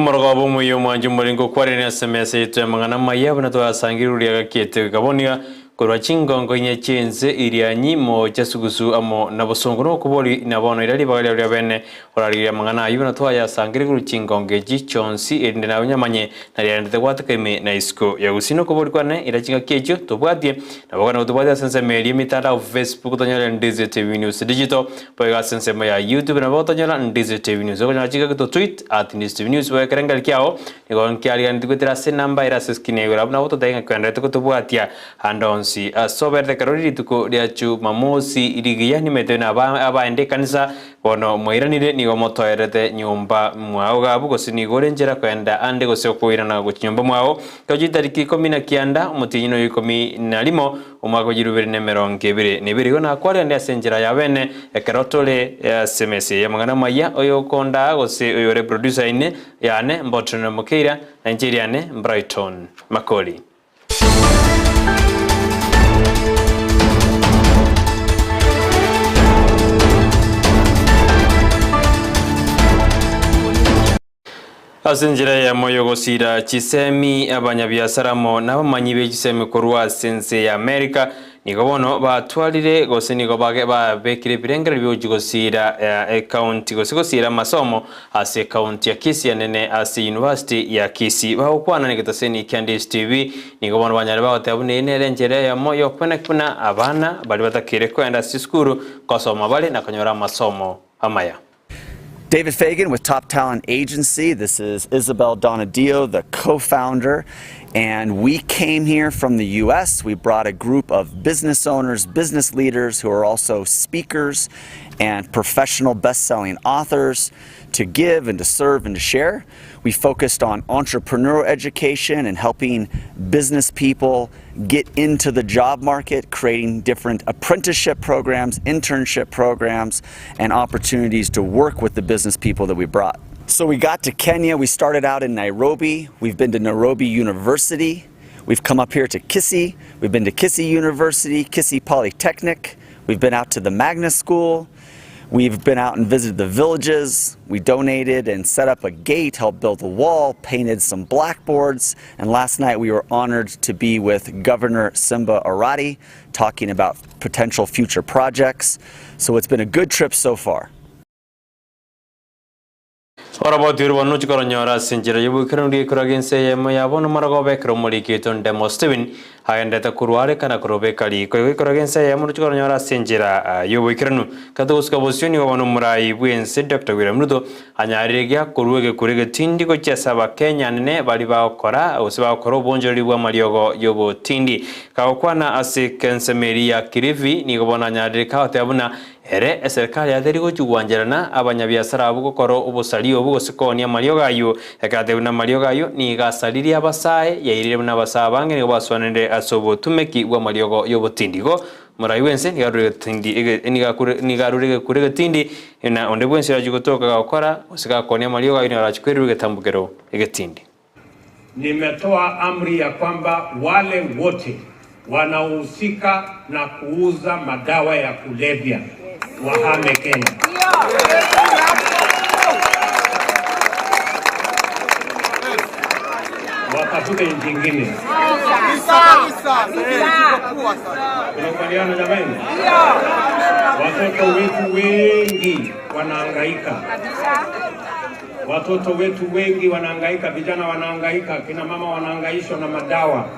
morogo muyo mwanju mulingo kware ne SMS itu mangana Amayia na to asangiruri agakete gabonia korwa chingongo nye chenze irianyi mo chasugusu amo nabosongoro kuboli nabono irali bagali bene orari mangana ayu na to asangiruri chingonge jichonsi ende na nyamanye na riande watakeme na isko ya usino kuboli kwane irachinga kecho tobwatie nabogana tobwatie sense media mitara of Facebook tonyala Ndizi TV News digital poega sense ya YouTube na botonyala Ndizi TV News ko nyachika to tweet @Ndizi TV News wa kerengal kiao nigon kiali andikutira se namba ira seskine yura na boto dainga kwenda to tobwatia handon si sober de karori tuko diachu mamosi irigiya ni metena aba ende kanisa bono moiranire ni gomoto erete nyumba mwao gabu gosini gorenjera kwenda ande gose koirana go nyumba mwao kaji tariki 10 na kianda umutinyo Ikomi na limo umwaka jirubiri nemeronge bire nibiri gona kwari ande asenjera ya bene ekerotole SMS ya mangana Amayia oyo konda gose oyo reproducer ine yane mbotno mukeira Nigeria ne Brighton Makoli. Asenjira ya moyo gosira chisemi abanyabiasara mo nabamanyi be chisemi korwa sense ya America nigobono batwalire gose nigo ba bekire birengera byogigosira account gosira masomo ase account ya Kisii nene ase University ya Kisii bahukwana nigetaseni Ndizi TV nigobono banyare bahotabune inerenjere ya moyo kuna abana bali batakire kwenda sikuru kosoma bali nakanyora masomo Amayia. David Fagan with Top Talent Agency. This is Isabel Donadio, the co-founder, and we came here from the US. We brought a group of business owners, business leaders who are also speakers and professional best-selling authors to give and to serve and to share. We focused on entrepreneurial education and helping business people get into the job market, creating different apprenticeship programs, internship programs, and opportunities to work with the business people that we brought. So we got to Kenya. We started out in Nairobi. We've been to Nairobi University. We've come up here to Kisii. We've been to Kisii University, Kisii Polytechnic. We've been out to the Magna School. We've been out and visited the villages. We donated and set up a gate, helped build a wall, painted some blackboards, and last night we were honored to be with Governor Simba Arati talking about potential future projects. So it's been a good trip so far. Orabotir wonu chikoronyora senjira yubu krundi kuragense yema bono maragobe kromoli keton demostevin hayande ta kurware kana krobe kali ko kuragense yema chikoronyora senjira yubu kranu kados ka bosioni wonu murai buense Dr. William Ruto anyarigia kuruge kurege tindi ko chesaba Kenya ne bali ba okora osiba okoro bonjori bwa mariogo yobo tindi ka okwana ase kensemeria kirivi ni gobona nyarika otabuna ere serikali yatherigo chugwanjerana abanyabiasara abo gukoro ubusalio obo sikonia mariogayo ekatebuna mariogayo ni gasaliri abasae yairire na basabange ni baswanende asobo tumeki bwa mariogo yobotindigo muraiwense ni garurige kurege tindi na onde bwense yajugotoka gakora usika konia mariogayo ni arachikwerige tambukero egetindi. Nimetoa amri ya kwamba wale wote wanaohusika na kuuza madawa ya kulevya wahame Kenya. Watafute nchi nyingine. Tunakubaliana jamani? Watoto wetu wengi wanahangaika. Watoto wetu wengi wanahangaika, vijana wanahangaika, kina mama wanahangaishwa na madawa.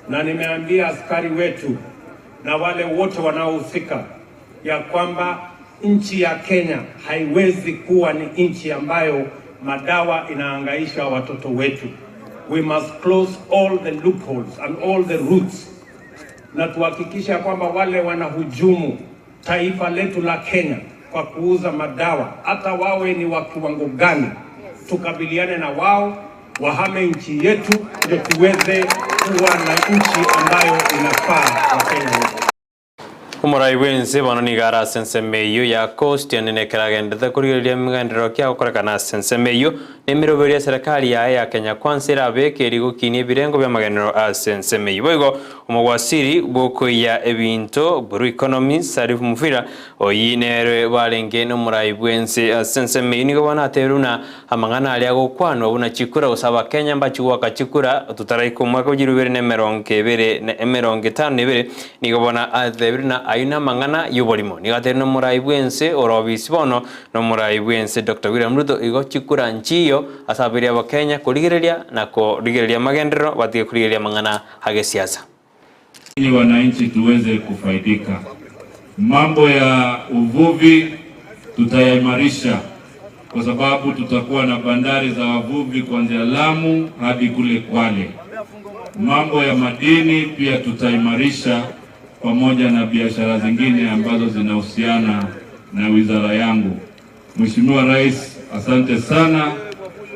Na nimeambia askari wetu na wale wote wanaohusika ya kwamba nchi ya Kenya haiwezi kuwa ni nchi ambayo madawa inahangaisha watoto wetu. We must close all the loopholes and all the routes, na tuhakikisha kwamba wale wanahujumu taifa letu la Kenya kwa kuuza madawa, hata wawe ni wa kiwango gani, tukabiliane na wao, wahame nchi yetu ndio tuweze kuwa na nchi ambayo inafaa kwa Kenya. Umurai wense bono ni gara sensemeyo ya coast yanene karagendete kurigeria migandiro kya gukorekana sensemeyo nemiroberia serikali ya Kenya Kwanza irabe eri gukinia birengo bya magendiro a sensemeyo boigo umugwasiri boko ya ebinto buru economy Sarif Mufira oyinere barenge no murai wense sensemeyo nigo bona teruna amangana ali agokwanwa buna chikura usaba Kenya mbachiwa chikura tutaraiko mwaka ujirubere ne merongo 52 nigo bona athebirina aina mangana yubolimo nigatera no murai bwense orobisi bono no murai bwense Dr. William Ruto igo chikura nchiyo asabiria wa Kenya kurigereria na kurigereria magendero batie kurigereria mangana hage siasa ili wananchi tuweze kufaidika. Mambo ya uvuvi tutayaimarisha kwa sababu tutakuwa na bandari za wavuvi kuanzia Lamu hadi kule Kwale. Mambo ya madini pia tutaimarisha pamoja na biashara zingine ambazo zinahusiana na wizara yangu. Mheshimiwa Rais, asante sana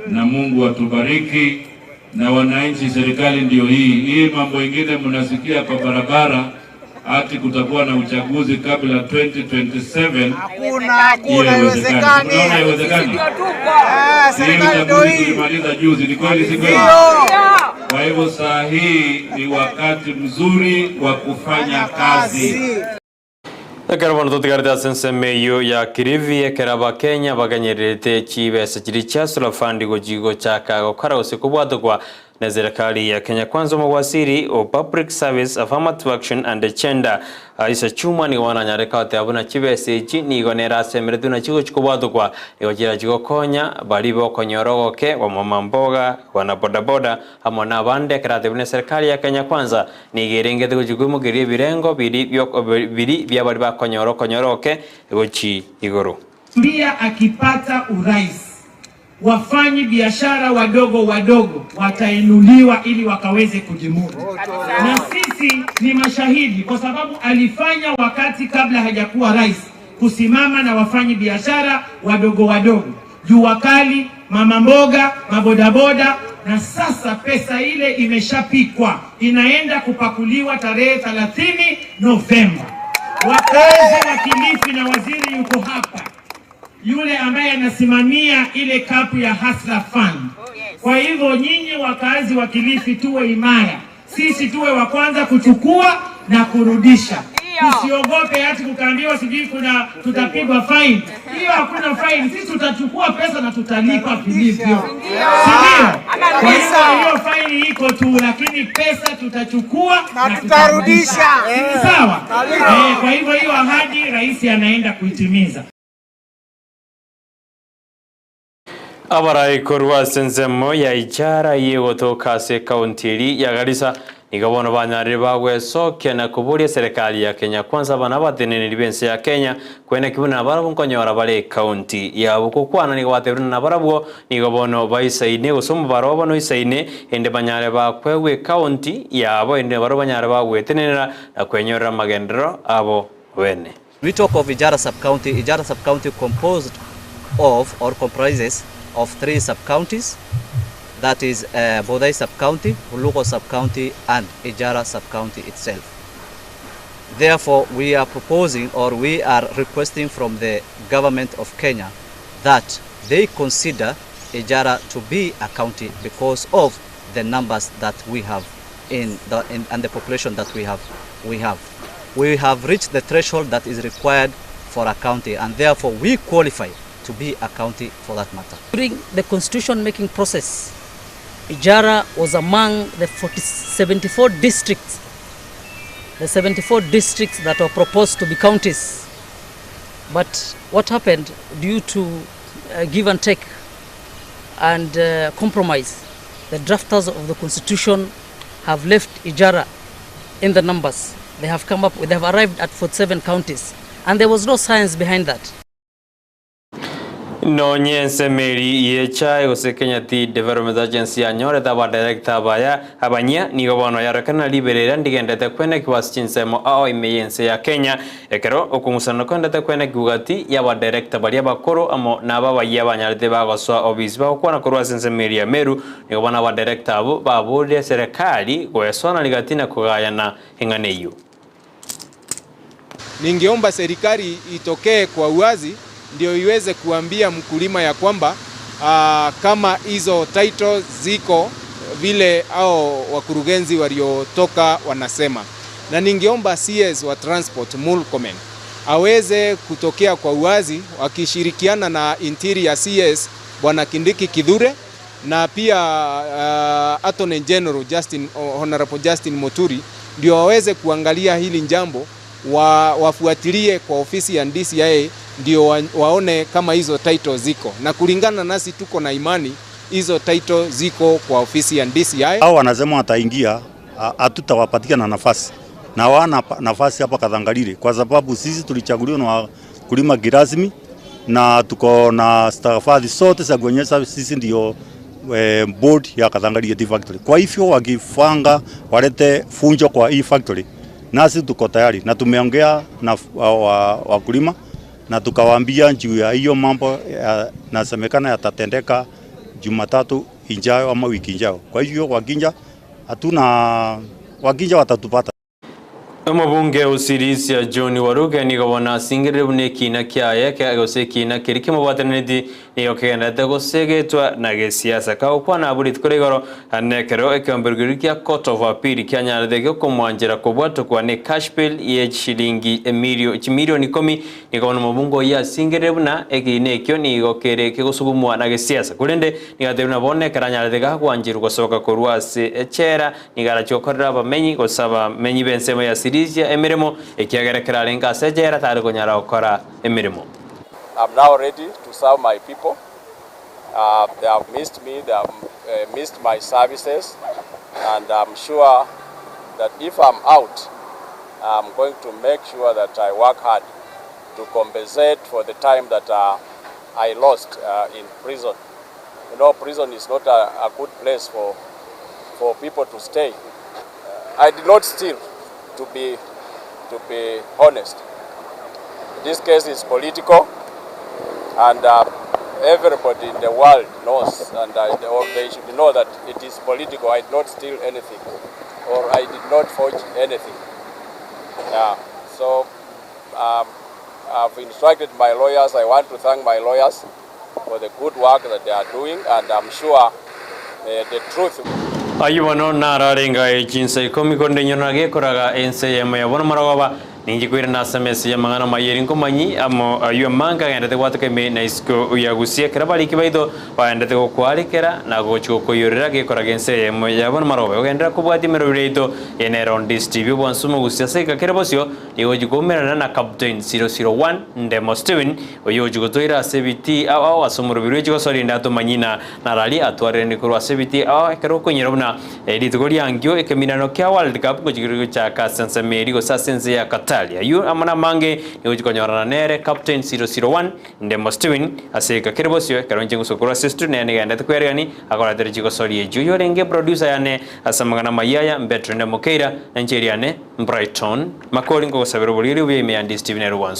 na Mungu atubariki na wananchi. Serikali ndio hii mambo mengine mnasikia kwa barabara ati kutakuwa na uchaguzi kabla 2027. Hakuna haiwezekani. Haiwezekani. Serikali ndio hii. Tulimaliza juzi, ni kweli si kweli? Kwa hivyo saa hii ni wakati mzuri wa kufanya kazi. Karabano totigarita sensemeyo ya kirivi keraba Kenya baganyerete chibesa chiricha sula fandi gojigo chaka gokara usikubwato kwa na serikali ya Kenya Kwanza mawaziri o public service affirmative action and gender isa chuma ni wana nyareka otabuna chibese chi ni gonera semeretu na chigo chikubwato kwa yojira chigo konya balibo konyorogoke wa mamamboga wana bodaboda amo na bande karatebune serikali ya Kenya Kwanza ni gerengete gochigumu giri birengo biri bya bali konyoroke gochi igoro pia akipata urais wafanyi biashara wadogo watainuliwa ili wakaweze kujimudu. Na sisi ni mashahidi kwa sababu alifanya wakati kabla hajakuwa rais kusimama na wafanyi biashara wadogo. Jua kali, mama mboga, mabodaboda, na sasa pesa ile imeshapikwa inaenda kupakuliwa tarehe 30 Novemba. Wakazi wa Kilifi na waziri yuko hapa. Yule ambaye anasimamia ile kapu ya Hustler Fund. Kwa hivyo nyinyi wakazi wa Kilifi tuwe imara. Sisi tuwe wa kwanza kuchukua na kurudisha. Usiogope hati kukaambiwa sijui tutapigwa fine. Hiyo hakuna fine. Sisi tutachukua pesa na tutalipa vilivyo. Sivyo? Kwa hivyo hiyo fine iko tu, lakini pesa tutachukua na tutarudisha. Sawa? Kwa hivyo hiyo ahadi rais anaenda kuitimiza. Abarai korwa sensemo ya ichara yegoto kase kauntiri ya Garissa nigabono banyari bagwe soke na kuburia serikali ya Kenya Kwanza bana batenene libense ya Kenya kwena kibuna barabu konyora bale county ya bukukwana nigabateruna na barabu nigabono baisaine gusoma baroba no isaine ende banyare bakwewe county ya abo ende baro banyare bagwe tenera na kwenyora magendro abo wene. We talk of Ijara sub-county composed of or comprises of 3 sub-counties, that is Bodai sub-county, Hulugo sub-county and Ijara sub-county itself. Therefore, we are proposing or we are requesting from the government of Kenya that they consider Ijara to be a county because of the numbers that we have and the population that we have. We have reached the threshold that is required for a county, and therefore we qualify to be a county for that matter. During the constitution making process, Ijara was among the 74 districts, that were proposed to be counties. But what happened due to give and take and compromise, the drafters of the constitution have left Ijara in the numbers. They have arrived at 47 counties, and there was no science behind that. No nyense meri yecha gose Kenya Tea Development Agency ya nyore taba director baya abanya nigo bono yarekana liberera ndigendete kwene kwa Chinsa mo ao imeyense ya Kenya ekero okumusana kwendete kwene kugati yaba director bali abakoro amo naba yabanyarite bagoswa obisi bakwana korwa sense meri ya Meru nigo bona ba director abo baburde serikali kwesona ligatina kugayana hinganeyo. ningeomba serikali itokee kwa uwazi ndio iweze kuambia mkulima ya kwamba kama hizo title ziko vile au wakurugenzi waliotoka wanasema. Na ningeomba CS wa transport Mulkomen aweze kutokea kwa uwazi wakishirikiana na Interior CS Bwana Kindiki Kithure na pia Attorney General Honorable Justin Muturi ndio waweze kuangalia hili jambo, wafuatilie kwa ofisi ya DCI ndio waone kama hizo title ziko, na kulingana nasi tuko na imani hizo title ziko kwa ofisi ya DCI. Hao wanasema wataingia, hatutawapatia na nafasi na wana nafasi hapa Kathangarire kwa sababu sisi tulichaguliwa na wakulima kirasmi na tuko na stakabadhi zote za kuonyesha sisi ndio board ya Kathangarire Tea Factory. Kwa hivyo wakifanga walete funjo kwa hii factory, nasi tuko tayari na tumeongea na wakulima na tukawaambia juu ya hiyo mambo nasemekana yatatendeka Jumatatu ijayo ama wiki ijayo. Kwa hivyo wakinja watatupata. Mabunge usirisia John Waruga ni gabona singire bune kina kyaye kagose kina kirike mubatanedi ni okenda gosegetwa na gesiasa ka ukwana buri tkuregoro hanekero ekambergirikia court of appeal kyanya dege ko mwanjira ko bwato kwa ne cash bill ye shilingi milioni 10 ni gabona mabungo ya singire buna egine kyo ni gokere ke gosugumwa na gesiasa kurende ni gatebuna bone karanya dege kwanjira gosoka korwase echera ni garacho korra bamenyi gosaba menyi bensema ya Kisii emirimo ekiagerekera lenga sejera tari konyara okora emirimo. I'm now ready to serve my people. They have missed me, they have missed my services, and I'm sure that if I'm out, I'm going to make sure that I work hard to compensate for the time that I lost in prison. You know, prison is not a good place for people to stay. I did not steal. To be honest, this case is political, and everybody in the world knows, and they should know that it is political. I did not steal anything, or I did not forge anything. Yeah. So I've instructed my lawyers. I want to thank my lawyers for the good work that they are doing, and I'm sure the truth. Ayuwano nararenga Chinsa Ikomi konde nyonage koraga ense ya mayabona marawa ninji kwira na SMS ya mangana mayerinko manyi amo ayu manga ngende watake me na isko ya Gusii krabali kibaido baende ko kwalikera na gocho ko yorira ge koraga ense ya mayabona marawa ogendra kubati meroreito eneron distribu bonsumo Gusii seka kerebosio yoji gomera na captain 001 ndemo Steven oyoji gotoira CBT au asomuro biroji ko sori ndato manyina narali atware ni kurwa CBT au kero ko nyirobna editogori angyo ekeminano kya World Cup ko jigiro cha kasense meri go sasense ya Italia. Yu amana mange ni ujikonyorana nere captain 001 ndemo Steven aseka kerebosio karonje ngusokora sister ne ne ngende kwerani akora tere jiko sori juyo renge producer yane asamagana mayaya mbetrende mokeira njeriane Brighton makoli ngo sabero boliri we me andi Steven Erwan